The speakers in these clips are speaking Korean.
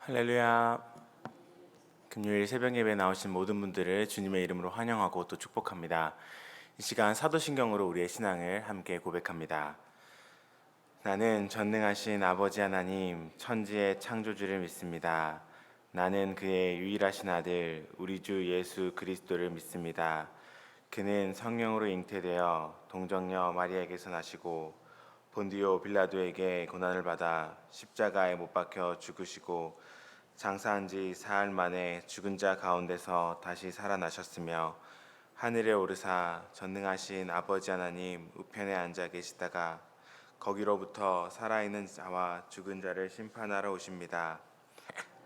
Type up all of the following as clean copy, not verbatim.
할렐루야. 금요일 새벽 예배에 나오신 모든 분들을 주님의 이름으로 환영하고 또 축복합니다. 이 시간 사도신경으로 우리의 신앙을 함께 고백합니다. 나는 전능하신 아버지 하나님, 천지의 창조주를 믿습니다. 나는 그의 유일하신 아들, 우리 주 예수 그리스도를 믿습니다. 그는 성령으로 잉태되어 동정녀 마리아에게서 나시고 본디오 빌라도에게 고난을 받아 십자가에 못 박혀 죽으시고 장사한 지 사흘 만에 죽은 자 가운데서 다시 살아나셨으며 하늘에 오르사 전능하신 아버지 하나님 우편에 앉아 계시다가 거기로부터 살아있는 자와 죽은 자를 심판하러 오십니다.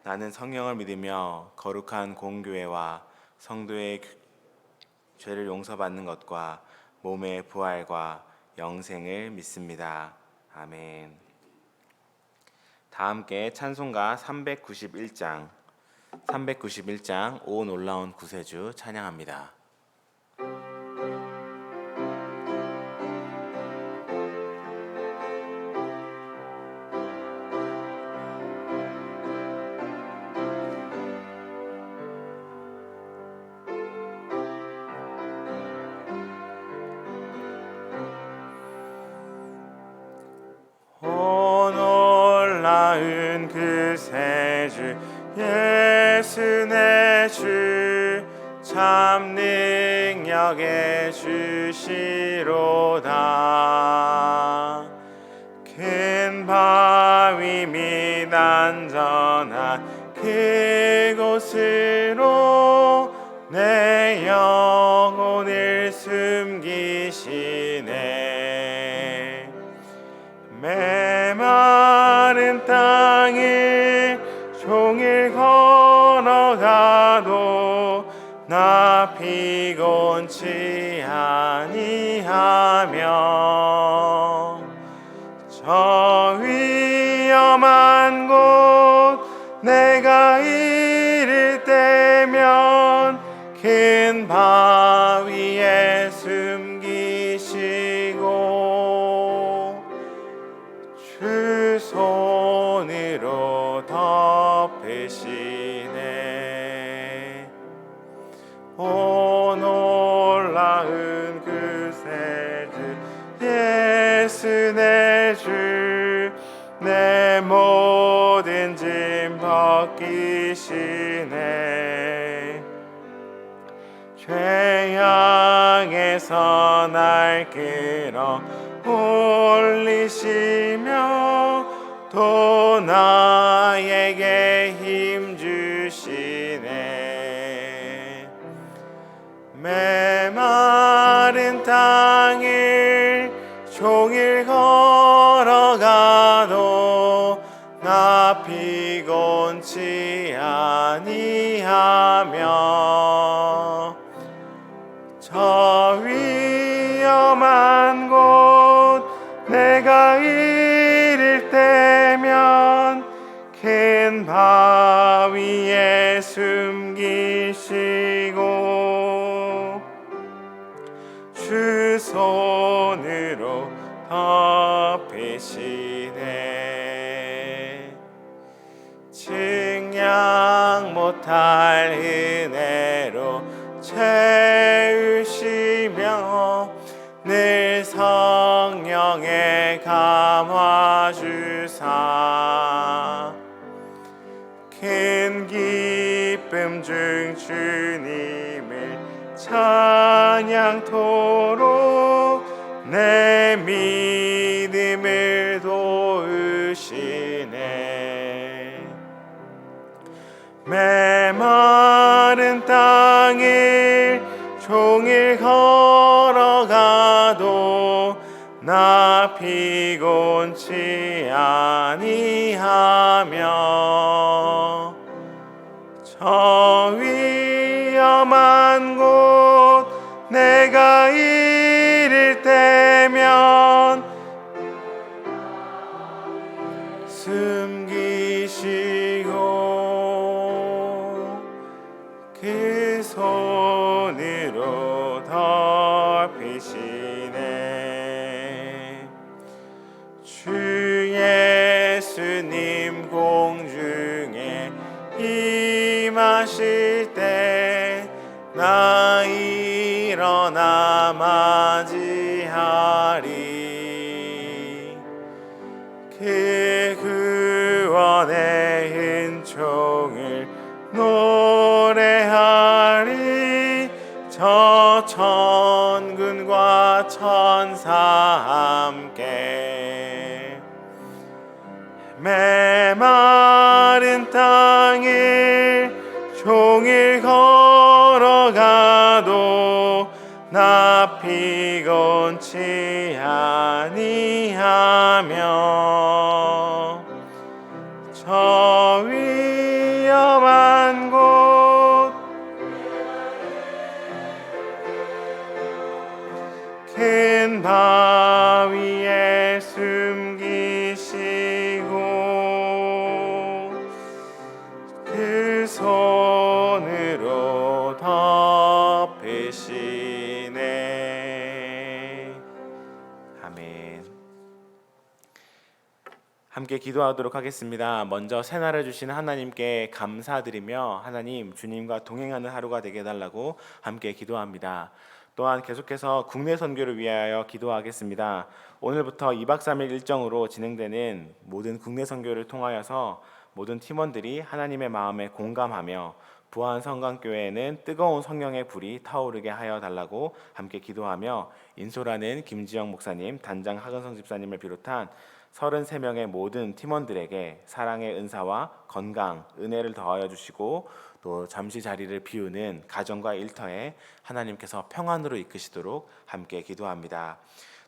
나는 성령을 믿으며 거룩한 공교회와 성도의 죄를 용서받는 것과 몸의 부활과 영생을 믿습니다. 아멘. 다 함께 찬송가 391장 오 놀라운 구세주 찬양합니다. 오 놀라운 구세주 예수 내 주 참 능력의 주시로다. 큰 바위 및 안전한 그곳으로 내 영혼을 숨기시네. 메마른 땅을 종일 걸어가도 나 피곤치 아니하며 저 위험한 곳 내가 이를 때면 큰 바위에 숨기시고 주 손으로 덮으시네. 오 놀라운 구세주 예수 내 주 내 모든 짐 벗기시네. 죄악에서 날 끌어 올리시며 또 나에게 힘 주시네. 메마른 땅을 종일 걸어가도 나 피곤치 아니하며 저 위험한 곳 내가 이를 때면 큰 바위에 숨기시고 주 손으로 덮으시네. 증량 못할 은혜로 채우시며 늘 성령의 감화 주사 큰 기쁨 중 주님을 찬양토록 내 믿음을 도우시네. 메마른 땅을 종일 걸어가도 나 피곤치 아니하며 저 위험한 곳 내가 이를 때면 숨기시고 그 손으로 덮으시네. 주 예수님 공중에 하실 때 나 일어나 맞이하리. 그 구원의 은총을 노래하리. 저 천군과 천사 함께 메마른 땅을 종일 걸어가도 나 피곤치 아니하며 저 위험한 곳 큰 바위에 숨기시고 그 손으로 덮으시네. 아멘. 함께 기도하도록 하겠습니다. 먼저 새날을 주신 하나님께 감사드리며 하나님 주님과 동행하는 하루가 되게 해달라고 함께 기도합니다. 또한 계속해서 국내 선교를 위하여 기도하겠습니다. 오늘부터 2박 3일 일정으로 진행되는 모든 국내 선교를 통하여서 모든 팀원들이 하나님의 마음에 공감하며 부안 성강교회에는 뜨거운 성령의 불이 타오르게 하여 달라고 함께 기도하며 인솔하는 김지영 목사님, 단장 하근성 집사님을 비롯한 33명의 모든 팀원들에게 사랑의 은사와 건강, 은혜를 더하여 주시고 또 잠시 자리를 비우는 가정과 일터에 하나님께서 평안으로 이끄시도록 함께 기도합니다.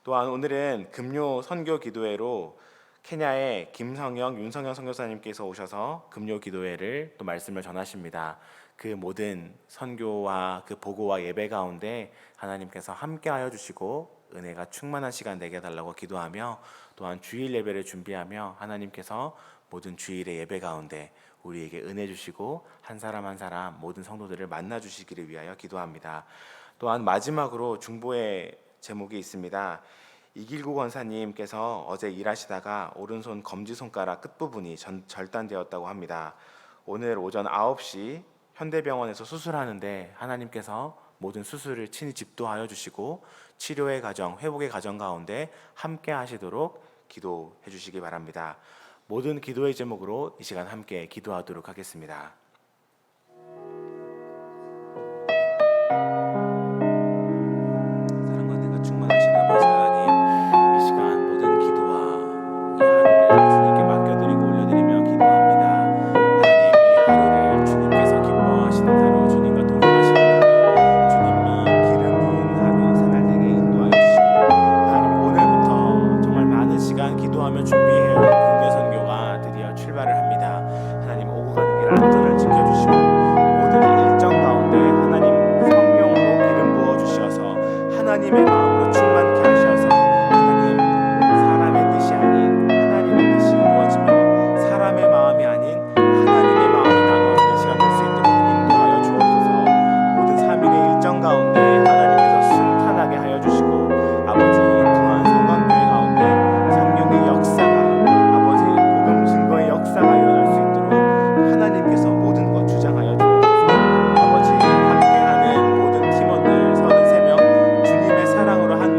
또한 오늘은 금요 선교 기도회로 케냐의 김성영, 윤성영 선교사님께서 오셔서 금요 기도회를 또 말씀을 전하십니다. 그 모든 선교와 그 보고와 예배 가운데 하나님께서 함께하여 주시고 은혜가 충만한 시간 되게 해달라고 기도하며 또한 주일 예배를 준비하며 하나님께서 모든 주일의 예배 가운데 우리에게 은혜 주시고 한 사람 한 사람 모든 성도들을 만나 주시기를 위하여 기도합니다. 또한 마지막으로 중보의 제목이 있습니다. 이길구 권사님께서 어제 일하시다가 오른손 검지손가락 끝부분이 절단되었다고 합니다. 오늘 오전 9시 현대병원에서 수술하는데 하나님께서 모든 수술을 친히 집도하여 주시고 치료의 과정, 회복의 과정 가운데 함께 하시도록 기도해 주시기 바랍니다. 모든 기도의 제목으로 이 시간 함께 기도하도록 하겠습니다. 사랑과 은혜가 충만하신 아버지 하나님, 이 시간 모든 기도와 이 하루를 주님께 맡겨드리고 올려드리며 기도합니다. 하나님, 이 하루를 주님께서 기뻐하시는 하루, 주님과 동행하시는 하루, 주님이 기름 부은 하루, 새날되게 인도하여 주시고 하나님, 오늘부터 정말 많은 시간 기도하며 준비해온 국내 선교가 드디어 출발을 합니다. 하나님, 오고 가는 길 안전을 지켜주시고 모든 일정 가운데 하나님 성령으로 기름 부어주셔서 하나님의 마음으로 충만케 하셔서 하나님 사람의 뜻이 아닌 하나님의 뜻이 이루어지며 사람의 마음이 아닌 하나님의 마음이 나누어지는 시간 될 수 있도록 인도하여 주옵소서. 모든 3일의 일정 가운데 하나님께서 순탄하게 하여 주시고 아버지 부안 성강교회 가운데 성령의 역사가 아버지 복음 증거의 역사가 일어날 수 있도록 하나님께서 모든 것 주장하여 주옵소서. 아버지 함께하는 모든 팀원들 33명 주님의 사랑으로 한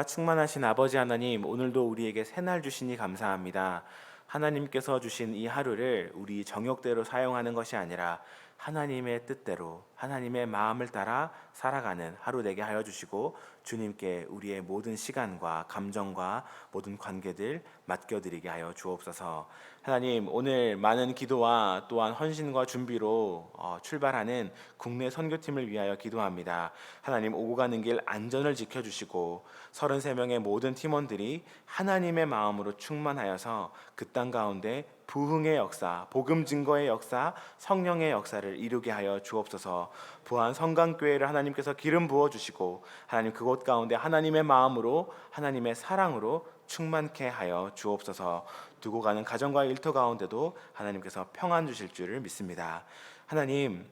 사랑과 충만하신 아버지 하나님, 오늘도 우리에게 새날 주시니 감사합니다. 하나님께서 주신 이 하루를 우리 정욕대로 사용하는 것이 아니라 하나님의 뜻대로 하나님의 마음을 따라 살아가는 하루 되게 하여 주시고, 주님께 우리의 모든 시간과 감정과 모든 관계들 맡겨드리게 하여 주옵소서. 하나님, 오늘 많은 기도와 또한 헌신과 준비로 출발하는 국내 선교팀을 위하여 기도합니다. 하나님, 오고 가는 길 안전을 지켜주시고 33명의 모든 팀원들이 하나님의 마음으로 충만하여서 그 땅 가운데 부흥의 역사, 복음 증거의 역사, 성령의 역사를 이루게 하여 주옵소서. 부안 성강교회를 하나님께서 기름 부어 주시고, 하나님 그곳 가운데 하나님의 마음으로 하나님의 사랑으로 충만케 하여 주옵소서. 두고 가는 가정과 일터 가운데도 하나님께서 평안 주실 줄을 믿습니다. 하나님,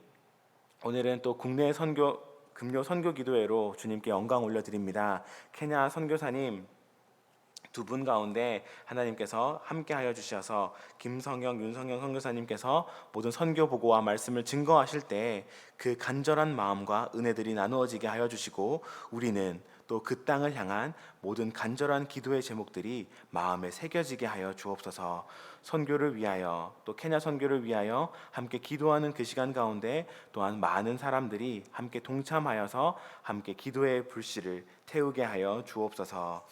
오늘은 또 국내 선교 금요 선교 기도회로 주님께 영광 올려드립니다. 케냐 선교사님 두 분 가운데 하나님께서 함께하여 주셔서 김성영, 윤성영 선교사님께서 모든 선교 보고와 말씀을 증거하실 때 그 간절한 마음과 은혜들이 나누어지게 하여 주시고, 우리는 또 그 땅을 향한 모든 간절한 기도의 제목들이 마음에 새겨지게 하여 주옵소서. 선교를 위하여 또 케냐 선교를 위하여 함께 기도하는 그 시간 가운데 또한 많은 사람들이 함께 동참하여서 함께 기도의 불씨를 태우게 하여 주옵소서.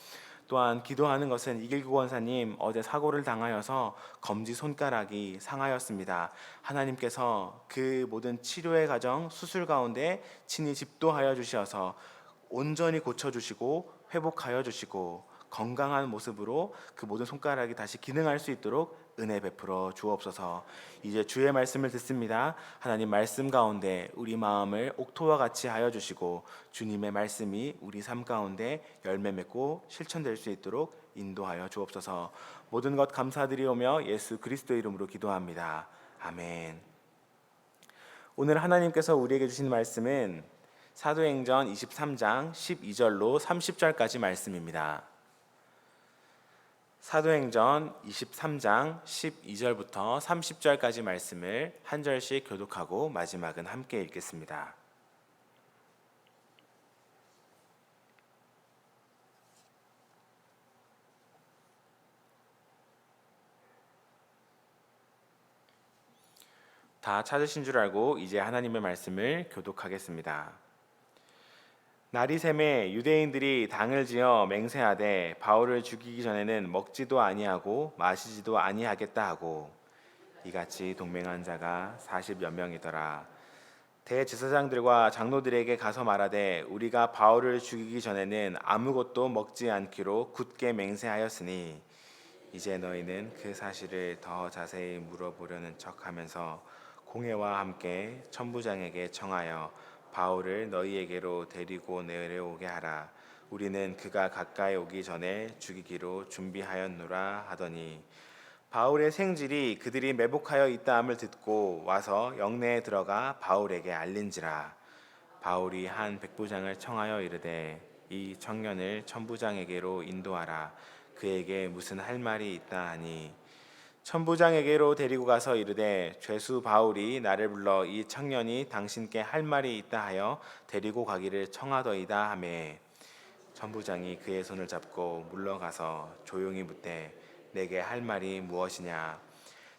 또한 기도하는 것은 이길구 권사님 어제 사고를 당하여서 검지 손가락이 상하였습니다. 하나님께서 그 모든 치료의 과정, 수술 가운데 친히 집도하여 주셔서 온전히 고쳐주시고 회복하여 주시고 건강한 모습으로 그 모든 손가락이 다시 기능할 수 있도록 은혜 베풀어 주옵소서. 이제 주의 말씀을 듣습니다. 하나님 말씀 가운데 우리 마음을 옥토와 같이 하여 주시고 주님의 말씀이 우리 삶 가운데 열매 맺고 실천될 수 있도록 인도하여 주옵소서. 모든 것 감사드리오며 예수 그리스도의 이름으로 기도합니다. 아멘. 오늘 하나님께서 우리에게 주신 말씀은 사도행전 23장 12절로 30절까지 말씀입니다. 사도행전 23장 12절부터 30절까지 말씀을 한 절씩 교독하고 마지막은 함께 읽겠습니다. 다 찾으신 줄 알고 이제 하나님의 말씀을 교독하겠습니다. 날이 새매 유대인들이 당을 지어 맹세하되 바울을 죽이기 전에는 먹지도 아니하고 마시지도 아니하겠다 하고, 이같이 동맹한 자가 40여 명이더라. 대제사장들과 장로들에게 가서 말하되 우리가 바울을 죽이기 전에는 아무것도 먹지 않기로 굳게 맹세하였으니 이제 너희는 그 사실을 더 자세히 물어보려는 척하면서 공회와 함께 천부장에게 청하여 바울을 너희에게로 데리고 내려오게 하라. 우리는 그가 가까이 오기 전에 죽이기로 준비하였노라 하더니, 바울의 생질이 그들이 매복하여 있다함을 듣고 와서 영내에 들어가 바울에게 알린지라. 바울이 한 백부장을 청하여 이르되 이 청년을 천부장에게로 인도하라. 그에게 무슨 할 말이 있다 하니, 천부장에게로 데리고 가서 이르되 죄수 바울이 나를 불러 이 청년이 당신께 할 말이 있다 하여 데리고 가기를 청하더이다 하매, 천부장이 그의 손을 잡고 물러가서 조용히 묻되 내게 할 말이 무엇이냐.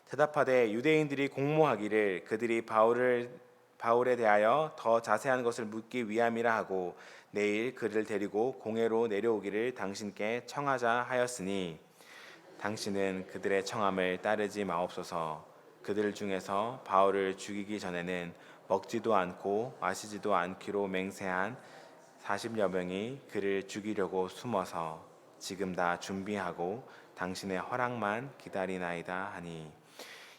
대답하되 유대인들이 공모하기를 그들이 바울에 대하여 더 자세한 것을 묻기 위함이라 하고 내일 그를 데리고 공회로 내려오기를 당신께 청하자 하였으니, 당신은 그들의 청함을 따르지 마옵소서. 그들 중에서 바울을 죽이기 전에는 먹지도 않고 마시지도 않기로 맹세한 40여 명이 그를 죽이려고 숨어서 지금 다 준비하고 당신의 허락만 기다리나이다 하니,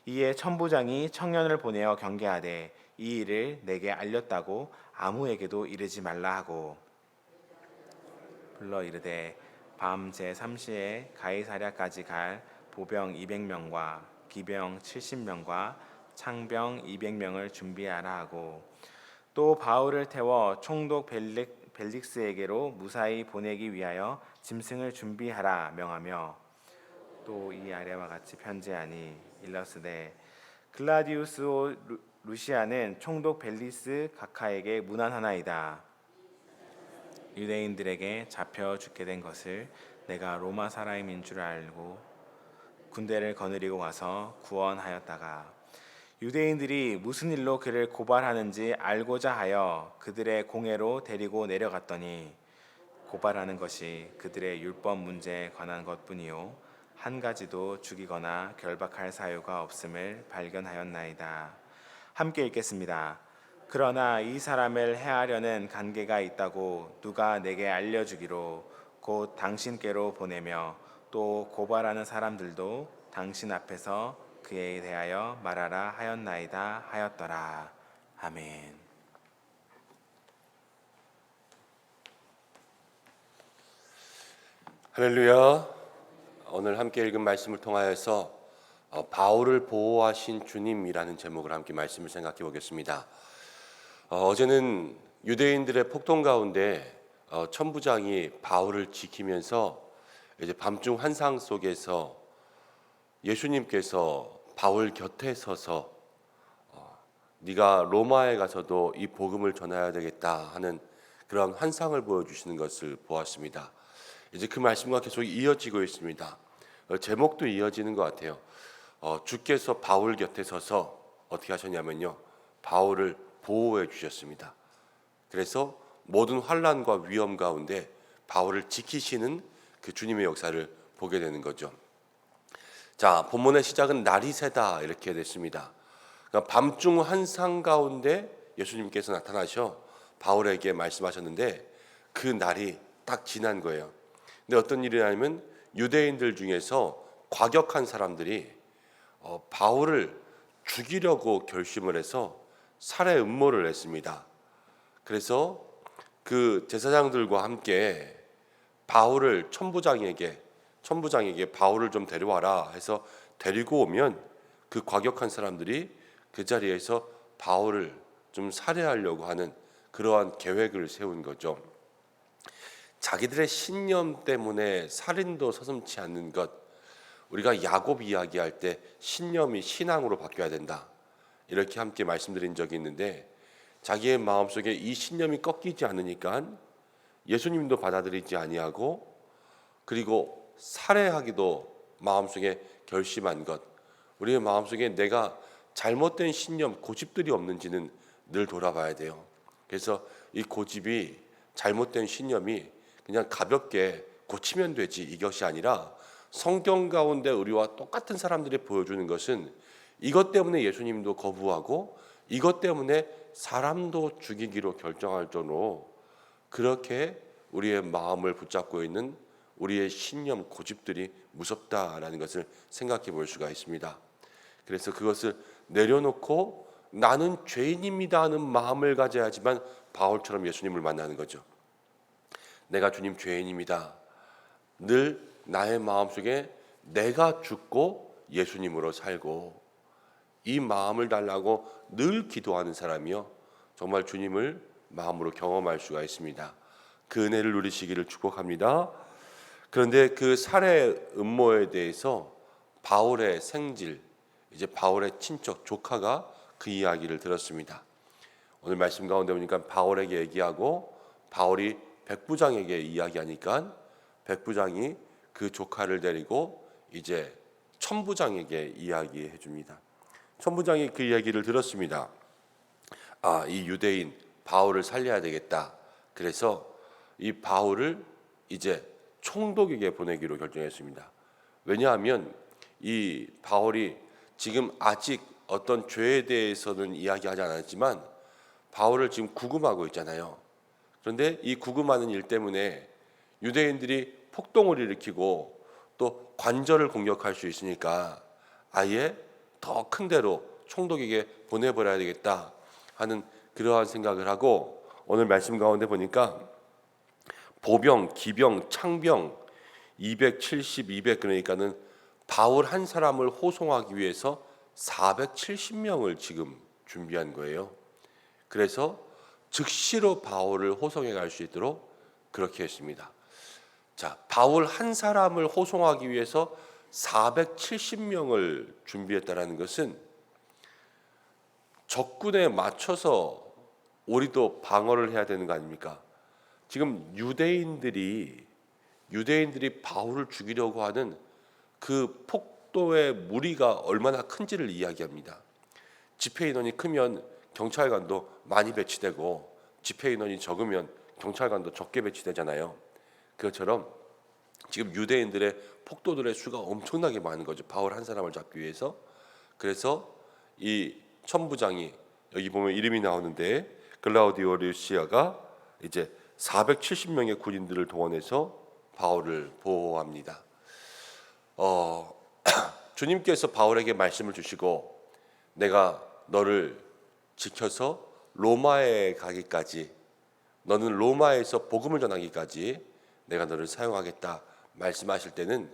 이에 천부장이 청년을 보내어 경계하되 이 일을 내게 알렸다고 아무에게도 이르지 말라 하고 불러 이르되 밤 제3시에 가이사랴까지 갈 보병 200명과 기병 70명과 창병 200명을 준비하라 하고, 또 바울을 태워 총독 벨릭스에게로 무사히 보내기 위하여 짐승을 준비하라 명하며, 또 이 아래와 같이 편지하니 일러스되 글라디우스오 루시아는 총독 벨리스 각하에게 문안하나이다. 유대인들에게 잡혀 죽게 된 것을 내가 로마 사람인 줄 알고 군대를 거느리고 가서 구원하였다가 유대인들이 무슨 일로 그를 고발하는지 알고자 하여 그들의 공회로 데리고 내려갔더니 고발하는 것이 그들의 율법 문제에 관한 것뿐이요 한 가지도 죽이거나 결박할 사유가 없음을 발견하였나이다. 함께 읽겠습니다. 그러나 이 사람을 해하려는 관계가 있다고 누가 내게 알려주기로 곧 당신께로 보내며 또 고발하는 사람들도 당신 앞에서 그에 대하여 말하라 하였나이다 하였더라. 아멘. 할렐루야. 오늘 함께 읽은 말씀을 통하여서 바울을 보호하신 주님이라는 제목을 함께 말씀을 생각해 보겠습니다. 어제는 유대인들의 폭동 가운데 천부장이 바울을 지키면서 이제 밤중 환상 속에서 예수님께서 바울 곁에 서서 네가 로마에 가서도 이 복음을 전해야 되겠다 하는 그런 환상을 보여주시는 것을 보았습니다. 이제 그 말씀과 계속 이어지고 있습니다. 제목도 이어지는 것 같아요. 주께서 바울 곁에 서서 어떻게 하셨냐면요, 바울을 보호해 주셨습니다. 그래서 모든 환난과 위험 가운데 바울을 지키시는 그 주님의 역사를 보게 되는 거죠. 자, 본문의 시작은 날이 새다 이렇게 됐습니다. 그러니까 밤중 환상 가운데 예수님께서 나타나셔 바울에게 말씀하셨는데 그 날이 딱 지난 거예요. 근데 어떤 일이냐면 유대인들 중에서 과격한 사람들이 바울을 죽이려고 결심을 해서 살해 음모를 했습니다. 그래서 그 제사장들과 함께 바울을 천부장에게 바울을 좀 데려와라 해서 데리고 오면 그 과격한 사람들이 그 자리에서 바울을 좀 살해하려고 하는 그러한 계획을 세운 거죠. 자기들의 신념 때문에 살인도 서슴지 않는 것, 우리가 야곱 이야기할 때 신념이 신앙으로 바뀌어야 된다 이렇게 함께 말씀드린 적이 있는데, 자기의 마음속에 이 신념이 꺾이지 않으니까 예수님도 받아들이지 아니하고 그리고 살해하기도 마음속에 결심한 것, 우리의 마음속에 내가 잘못된 신념, 고집들이 없는지는 늘 돌아봐야 돼요. 그래서 이 고집이, 잘못된 신념이 그냥 가볍게 고치면 되지 이것이 아니라 성경 가운데 우리와 똑같은 사람들이 보여주는 것은 이것 때문에 예수님도 거부하고 이것 때문에 사람도 죽이기로 결정할 정도로 그렇게 우리의 마음을 붙잡고 있는 우리의 신념, 고집들이 무섭다라는 것을 생각해 볼 수가 있습니다. 그래서 그것을 내려놓고 나는 죄인입니다 하는 마음을 가져야지만 바울처럼 예수님을 만나는 거죠. 내가 주님 죄인입니다. 늘 나의 마음속에 내가 죽고 예수님으로 살고 이 마음을 달라고 늘 기도하는 사람이요, 정말 주님을 마음으로 경험할 수가 있습니다. 그 은혜를 누리시기를 축복합니다. 그런데 그 살해 음모에 대해서 바울의 생질, 이제 바울의 친척 조카가 그 이야기를 들었습니다. 오늘 말씀 가운데 보니까 바울에게 얘기하고 바울이 백부장에게 이야기하니까 백부장이 그 조카를 데리고 이제 천부장에게 이야기해 줍니다. 천부장이 그 이야기를 들었습니다. 이 유대인 바울을 살려야 되겠다. 그래서 이 바울을 이제 총독에게 보내기로 결정했습니다. 왜냐하면 이 바울이 지금 아직 어떤 죄에 대해서는 이야기하지 않았지만 바울을 지금 구금하고 있잖아요. 그런데 이 구금하는 일 때문에 유대인들이 폭동을 일으키고 또 관절을 공격할 수 있으니까 아예 더 큰 데로 총독에게 보내버려야 되겠다 하는 그러한 생각을 하고, 오늘 말씀 가운데 보니까 보병, 기병, 창병 270, 200, 그러니까는 바울 한 사람을 호송하기 위해서 470명을 지금 준비한 거예요. 그래서 즉시로 바울을 호송해 갈 수 있도록 그렇게 했습니다. 자, 바울 한 사람을 호송하기 위해서 470명을 준비했다라는 것은 적군에 맞춰서 우리도 방어를 해야 되는 거 아닙니까? 지금 유대인들이 바울을 죽이려고 하는 그 폭도의 무리가 얼마나 큰지를 이야기합니다. 집회 인원이 크면 경찰관도 많이 배치되고 집회 인원이 적으면 경찰관도 적게 배치되잖아요. 그것처럼 지금 유대인들의 폭도들의 수가 엄청나게 많은 거죠. 바울 한 사람을 잡기 위해서. 그래서 이 천부장이 여기 보면 이름이 나오는데 글라우디오 루시아가 이제 470명의 군인들을 동원해서 바울을 보호합니다. 주님께서 바울에게 말씀을 주시고 내가 너를 지켜서 로마에 가기까지, 너는 로마에서 복음을 전하기까지 내가 너를 사용하겠다 말씀하실 때는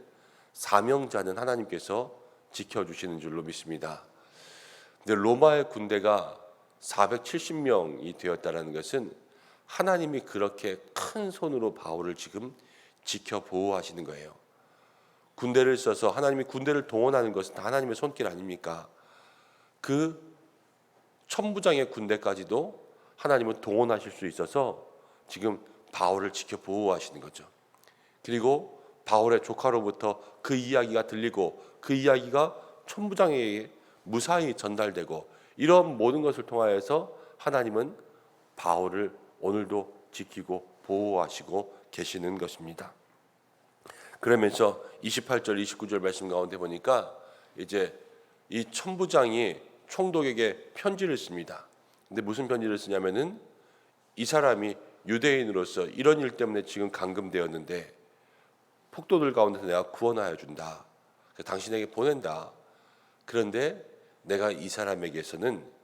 사명자는 하나님께서 지켜주시는 줄로 믿습니다. 근데 로마의 군대가 470명이 되었다는 것은 하나님이 그렇게 큰 손으로 바울을 지금 지켜 보호하시는 거예요. 군대를 써서 하나님이 군대를 동원하는 것은 다 하나님의 손길 아닙니까? 그 천부장의 군대까지도 하나님은 동원하실 수 있어서 지금 바울을 지켜 보호하시는 거죠. 그리고 바울의 조카로부터 그 이야기가 들리고 그 이야기가 천부장에게 무사히 전달되고 이런 모든 것을 통하여서 하나님은 바울을 오늘도 지키고 보호하시고 계시는 것입니다. 그러면서 28절 29절 말씀 가운데 보니까 이제 이 천부장이 총독에게 편지를 씁니다. 근데 무슨 편지를 쓰냐면은 이 사람이 유대인으로서 이런 일 때문에 지금 감금되었는데 폭도들 가운데서 내가 구원하여 준다. 당신에게 보낸다. 그런데 내가 이 사람에게서는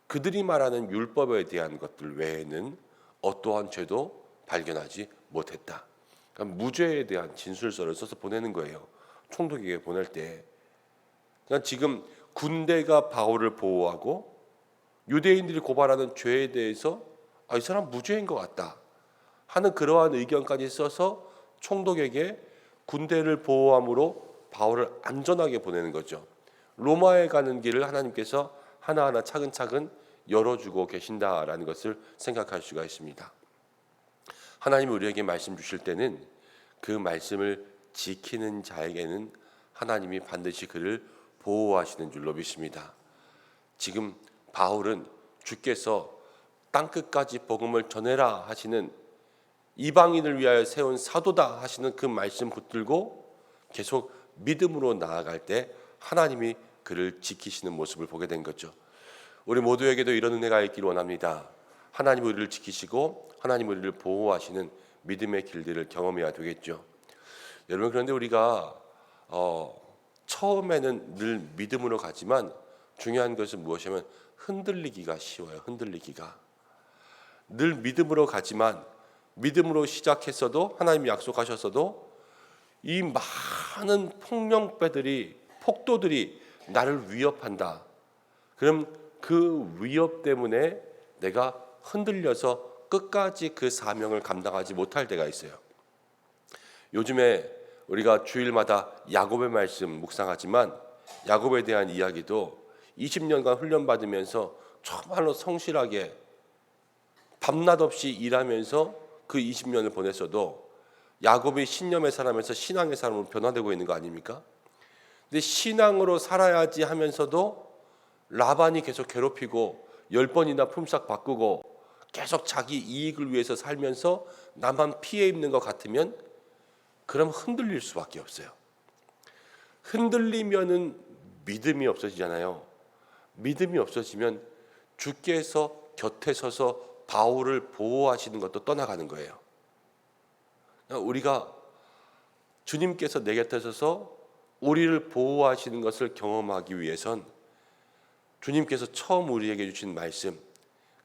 그들이 말하는 율법에 대한 것들 외에는 어떠한 죄도 발견하지 못했다. 그러니까 무죄에 대한 진술서를 써서 보내는 거예요. 총독에게 보낼 때. 그러니까 지금 군대가 바울을 보호하고 유대인들이 고발하는 죄에 대해서 이 사람 무죄인 것 같다 하는 그러한 의견까지 써서 총독에게 군대를 보호함으로 바울을 안전하게 보내는 거죠. 로마에 가는 길을 하나님께서 하나하나 차근차근 열어주고 계신다라는 것을 생각할 수가 있습니다. 하나님이 우리에게 말씀 주실 때는 그 말씀을 지키는 자에게는 하나님이 반드시 그를 보호하시는 줄로 믿습니다. 지금 바울은 주께서 땅끝까지 복음을 전해라 하시는 이방인을 위하여 세운 사도다 하시는 그 말씀 붙들고 계속 믿음으로 나아갈 때 하나님이 그를 지키시는 모습을 보게 된 거죠. 우리 모두에게도 이런 은혜가 있기를 원합니다. 하나님 우리를 지키시고 하나님 우리를 보호하시는 믿음의 길들을 경험해야 되겠죠. 여러분, 그런데 우리가 처음에는 늘 믿음으로 가지만 중요한 것은 무엇이냐면 흔들리기가 쉬워요. 흔들리기가. 늘 믿음으로 가지만 믿음으로 시작했어도 하나님이 약속하셨어도 이 많은 폭도들이 나를 위협한다. 그럼 그 위협 때문에 내가 흔들려서 끝까지 그 사명을 감당하지 못할 때가 있어요. 요즘에 우리가 주일마다 야곱의 말씀 묵상하지만 야곱에 대한 이야기도 20년간 훈련받으면서 정말로 성실하게 밤낮 없이 일하면서 그 20년을 보냈어도 야곱이 신념의 사람에서 신앙의 사람으로 변화되고 있는 거 아닙니까? 근데 신앙으로 살아야지 하면서도 라반이 계속 괴롭히고 10번이나 품삯 바꾸고 계속 자기 이익을 위해서 살면서 나만 피해 입는 것 같으면 그럼 흔들릴 수밖에 없어요. 흔들리면은 믿음이 없어지잖아요. 믿음이 없어지면 주께서 곁에 서서 바울을 보호하시는 것도 떠나가는 거예요. 우리가 주님께서 내 곁에 서서 우리를 보호하시는 것을 경험하기 위해선 주님께서 처음 우리에게 주신 말씀,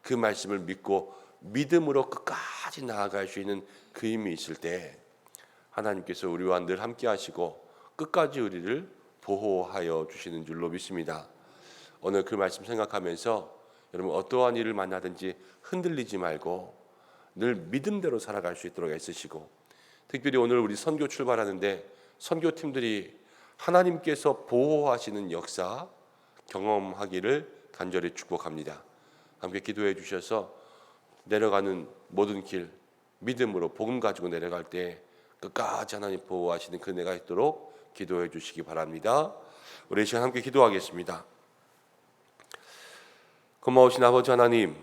그 말씀을 믿고 믿음으로 끝까지 나아갈 수 있는 그 힘이 있을 때 하나님께서 우리와 늘 함께 하시고 끝까지 우리를 보호하여 주시는 줄로 믿습니다. 오늘 그 말씀 생각하면서 여러분 어떠한 일을 만나든지 흔들리지 말고 늘 믿음대로 살아갈 수 있도록 애쓰시고, 특별히 오늘 우리 선교 출발하는데 선교팀들이 하나님께서 보호하시는 역사 경험하기를 간절히 축복합니다. 함께 기도해 주셔서 내려가는 모든 길 믿음으로 복음 가지고 내려갈 때 끝까지 하나님 보호하시는 그 은혜가 있도록 기도해 주시기 바랍니다. 우리 이 시간 함께 기도하겠습니다. 고마우신 아버지 하나님,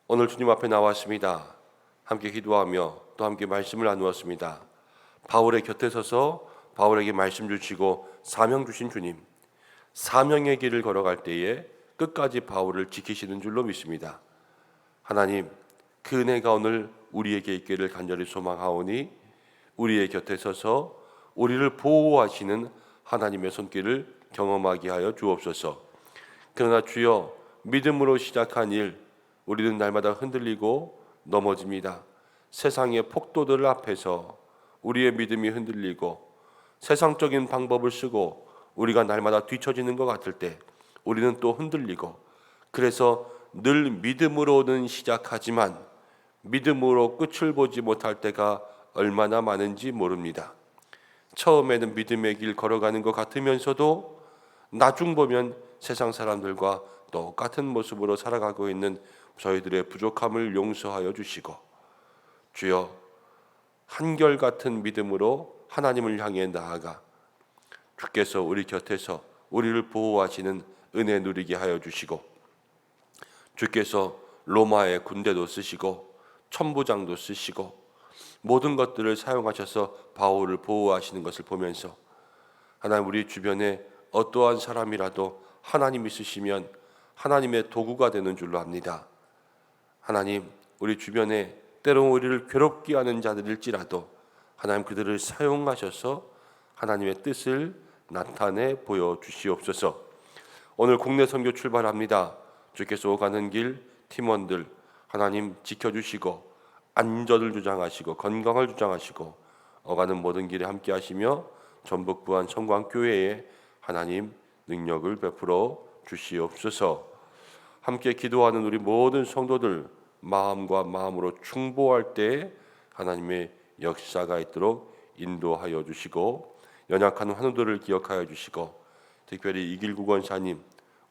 오늘 주님 앞에 나왔습니다. 함께 기도하며 또 함께 말씀을 나누었습니다. 바울의 곁에 서서 바울에게 말씀 주시고 사명 주신 주님, 사명의 길을 걸어갈 때에 끝까지 바울을 지키시는 줄로 믿습니다. 하나님, 그 은혜가 오늘 우리에게 있기를 간절히 소망하오니 우리의 곁에 서서 우리를 보호하시는 하나님의 손길을 경험하게 하여 주옵소서. 그러나 주여, 믿음으로 시작한 일, 우리는 날마다 흔들리고 넘어집니다. 세상의 폭도들 앞에서 우리의 믿음이 흔들리고 세상적인 방법을 쓰고 우리가 날마다 뒤처지는 것 같을 때 우리는 또 흔들리고, 그래서 늘 믿음으로는 시작하지만 믿음으로 끝을 보지 못할 때가 얼마나 많은지 모릅니다. 처음에는 믿음의 길 걸어가는 것 같으면서도 나중 보면 세상 사람들과 똑같은 모습으로 살아가고 있는 저희들의 부족함을 용서하여 주시고, 주여, 한결같은 믿음으로 하나님을 향해 나아가 주께서 우리 곁에서 우리를 보호하시는 은혜 누리게 하여 주시고, 주께서 로마의 군대도 쓰시고 천부장도 쓰시고 모든 것들을 사용하셔서 바울을 보호하시는 것을 보면서, 하나님, 우리 주변에 어떠한 사람이라도 하나님이 쓰시면 하나님의 도구가 되는 줄로 압니다. 하나님, 우리 주변에 때로 우리를 괴롭게 하는 자들일지라도 하나님, 그들을 사용하셔서 하나님의 뜻을 나타내 보여주시옵소서. 오늘 국내 선교 출발합니다. 주께서 오가는 길 팀원들 하나님 지켜주시고 안전을 주장하시고 건강을 주장하시고 오가는 모든 길에 함께 하시며 전북 부안 성광교회에 하나님 능력을 베풀어 주시옵소서. 함께 기도하는 우리 모든 성도들 마음과 마음으로 충보할 때 하나님의 역사가 있도록 인도하여 주시고, 연약한 환우들을 기억하여 주시고, 특별히 이길국 원사님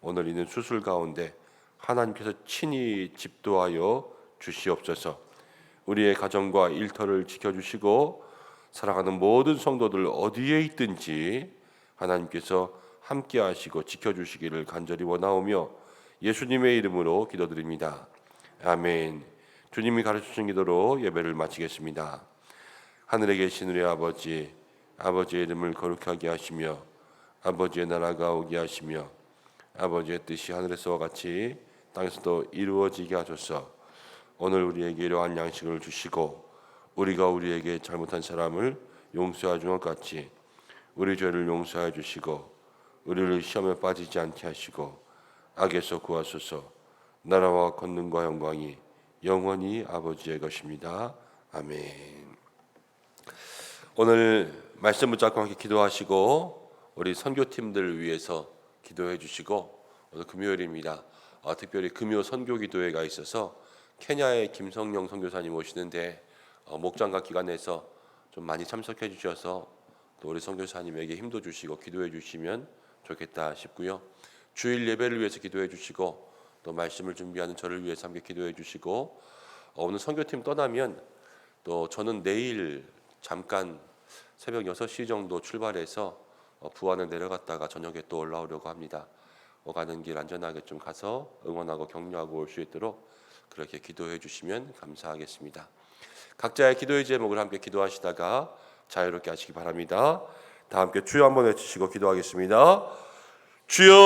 오늘 있는 수술 가운데 하나님께서 친히 집도하여 주시옵소서. 우리의 가정과 일터를 지켜주시고 살아가는 모든 성도들 어디에 있든지 하나님께서 함께 하시고 지켜주시기를 간절히 원하오며 예수님의 이름으로 기도드립니다. 아멘. 주님이 가르쳐주신 기도로 예배를 마치겠습니다. 하늘에 계신 우리 아버지, 아버지의 이름을 거룩하게 하시며 아버지의 나라가 오게 하시며 아버지의 뜻이 하늘에서와 같이 땅에서도 이루어지게 하소서. 오늘 우리에게 이러한 양식을 주시고 우리가 우리에게 잘못한 사람을 용서해 준 것 같이 우리 죄를 용서해 주시고 우리를 시험에 빠지지 않게 하시고 악에서 구하소서. 나라와 권능과 영광이 영원히 아버지의 것입니다. 아멘. 오늘 말씀 붙잡고 함께 기도하시고 우리 선교팀들을 위해서 기도해 주시고, 오늘 금요일입니다. 특별히 금요 선교 기도회가 있어서 케냐의 김성령 선교사님 오시는데 목장과 기관에서 좀 많이 참석해 주셔서 또 우리 선교사님에게 힘도 주시고 기도해 주시면 좋겠다 싶고요. 주일 예배를 위해서 기도해 주시고 또 말씀을 준비하는 저를 위해서 함께 기도해 주시고, 오늘 선교팀 떠나면 또 저는 내일 잠깐 새벽 6시 정도 출발해서 부안을 내려갔다가 저녁에 또 올라오려고 합니다. 가는 길 안전하게 좀 가서 응원하고 격려하고 올 수 있도록 그렇게 기도해 주시면 감사하겠습니다. 각자의 기도의 제목을 함께 기도하시다가 자유롭게 하시기 바랍니다. 다 함께 주여 한번 외치시고 기도하겠습니다. 주여!